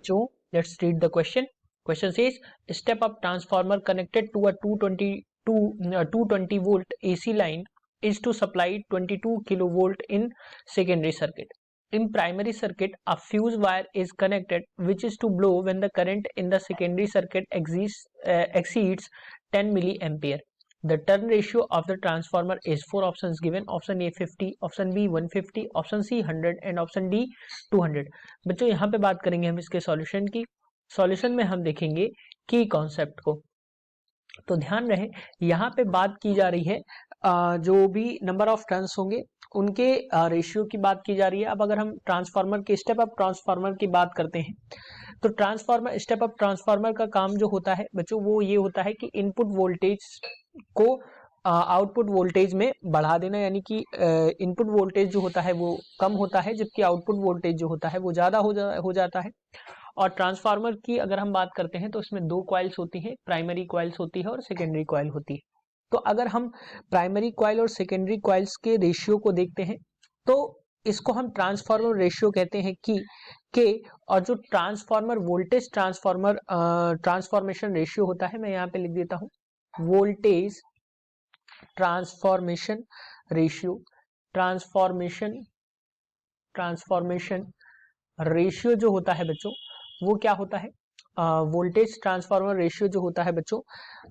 So let's read the question. Question says step up transformer connected to a 220 volt AC line is to supply 22 kilovolt in secondary circuit. In primary circuit, a fuse wire is connected which is to blow when the current in the secondary circuit exceeds 10 milliampere. The turn ratio of the transformer is 4 options given. Option A 50, option B 150, option C 100 and option D 200. बच्चों यहाँ पे बात करेंगे हम इसके solution की. Solution में हम देखेंगे की कॉन्सेप्ट को. तो ध्यान रहे यहाँ पे बात की जा रही है जो भी नंबर ऑफ टर्न्स होंगे उनके रेशियो की बात की जा रही है. अब अगर हम ट्रांसफार्मर के स्टेप अप ट्रांसफार्मर की बात करते हैं तो ट्रांसफार्मर स्टेप अप ट्रांसफार्मर का काम जो होता है बच्चों वो ये होता है कि इनपुट वोल्टेज को आउटपुट वोल्टेज में बढ़ा देना, यानी कि इनपुट वोल्टेज जो होता है वो कम होता है जबकि आउटपुट वोल्टेज जो होता है वो ज़्यादा हो जाता है. और ट्रांसफार्मर की अगर हम बात करते हैं तो इसमें दो कॉइल्स होती हैं, प्राइमरी कॉइल्स होती है और सेकेंडरी कॉइल होती है. तो अगर हम प्राइमरी कॉइल और सेकेंडरी कॉइल्स के रेशियो को देखते हैं तो इसको हम ट्रांसफार्मर रेशियो कहते हैं कि और जो ट्रांसफार्मर वोल्टेज ट्रांसफॉर्मेशन रेशियो होता है, मैं यहाँ पे लिख देता हूँ voltage transformation ratio. Transformation ratio जो होता है बच्चों वो क्या होता है, वोल्टेज ट्रांसफार्मर रेशियो जो होता है बच्चों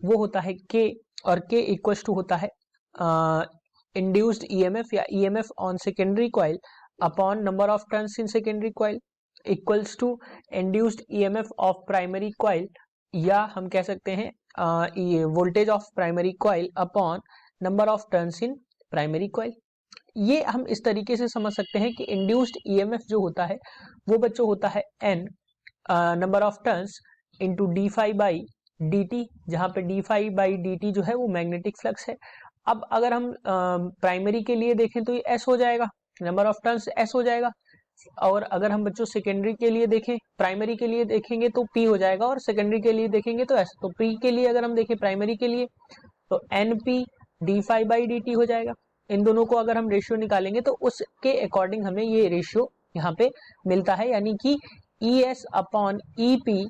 वो होता है K, और K इक्वल्स टू होता है इंड्यूस्ड ईएमएफ या EMF on secondary coil upon number of turns in secondary coil equals to induced EMF of primary coil, या हम कह सकते हैं voltage of primary coil upon number of turns in primary coil. ये हम इस तरीके से समझ सकते हैं कि इंड्यूस्ड ईएमएफ जो होता है वो बच्चों होता है n number of turns into d phi by d t, जहाँ पे d phi by d t जो है वो मैग्नेटिक फ्लक्स है. अब अगर हम प्राइमरी के लिए देखें तो ये एस हो जाएगा, नंबर ऑफ टर्न्स एस हो जाएगा. और अगर हम बच्चों सेकेंडरी के लिए देखें, प्राइमरी के लिए देखेंगे तो पी हो जाएगा और सेकेंडरी के लिए देखेंगे तो एस. तो पी के लिए अगर हम देखें प्राइमरी के लिए तो N P d phi by d t हो जाएगा. इन दोनों को अगर हम रेशियो निकालेंगे तो उसके अकॉर्डिंग हमें ये रेशियो यहाँ पे मिलता है, यानी कि E S upon E P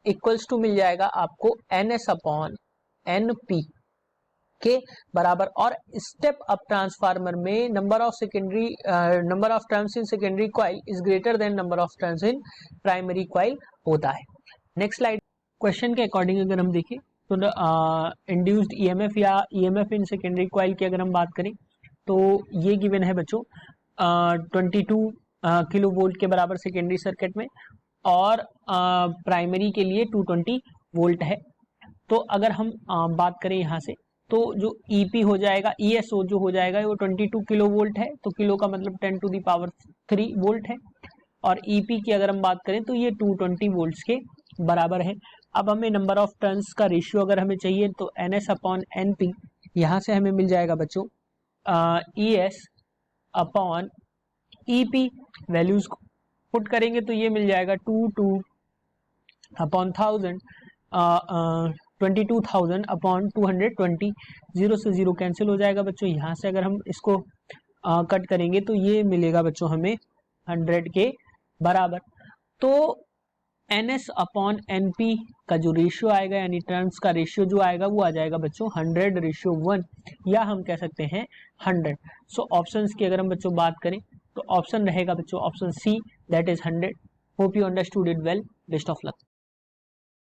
equals to मिल जाएगा आपको N S upon N P के बराबर. और स्टेप अप ट्रांसफार्मर में number of turns in secondary coil is greater than number of turns in primary coil होता है. Next slide. क्वेश्चन के अकॉर्डिंग अगर हम देखें तो इंड्यूस्ड ईएमएफ या ईएमएफ इन सेकेंडरी कॉइल की अगर हम बात करें तो ये गिवन है बच्चों 22 किलो वोल्ट के बराबर सेकेंडरी सर्किट में और प्राइमरी के लिए 220 वोल्ट है. तो अगर हम बात करें यहाँ से तो जो ईपी हो जाएगा, ईएसओ जो हो जाएगा वो 22 किलो वोल्ट है, तो किलो का मतलब 10 टू दी पावर 3 वोल्ट है. और ईपी की अगर हम बात करें तो ये 220 वोल्ट्स के बराबर है. अब हमें नंबर ऑफ टर्न्स का रेशियो अगर हमें चाहिए तो N S upon N P, यहाँ से हमें मिल जाएगा बच्चों E S upon E P. Values put करेंगे तो ये मिल जाएगा 2 अपॉन 1000 22,000 अपॉन 220. 0 से 0 कैंसिल हो जाएगा बच्चों. यहाँ से अगर हम इसको कट करेंगे तो ये मिलेगा बच्चों हमें 100 के बराबर. तो N S upon N P का जो रेशियो आएगा यानी टर्न्स का रेशियो जो आएगा वो आ जाएगा बच्चों 100:1, या हम कह सकते हैं 100. सो ऑप्शंस की अगर हम बच्चों बात करें तो ऑप्शन रहेगा बच्चों option C, that is 100. Hope you understood it well. Best of luck.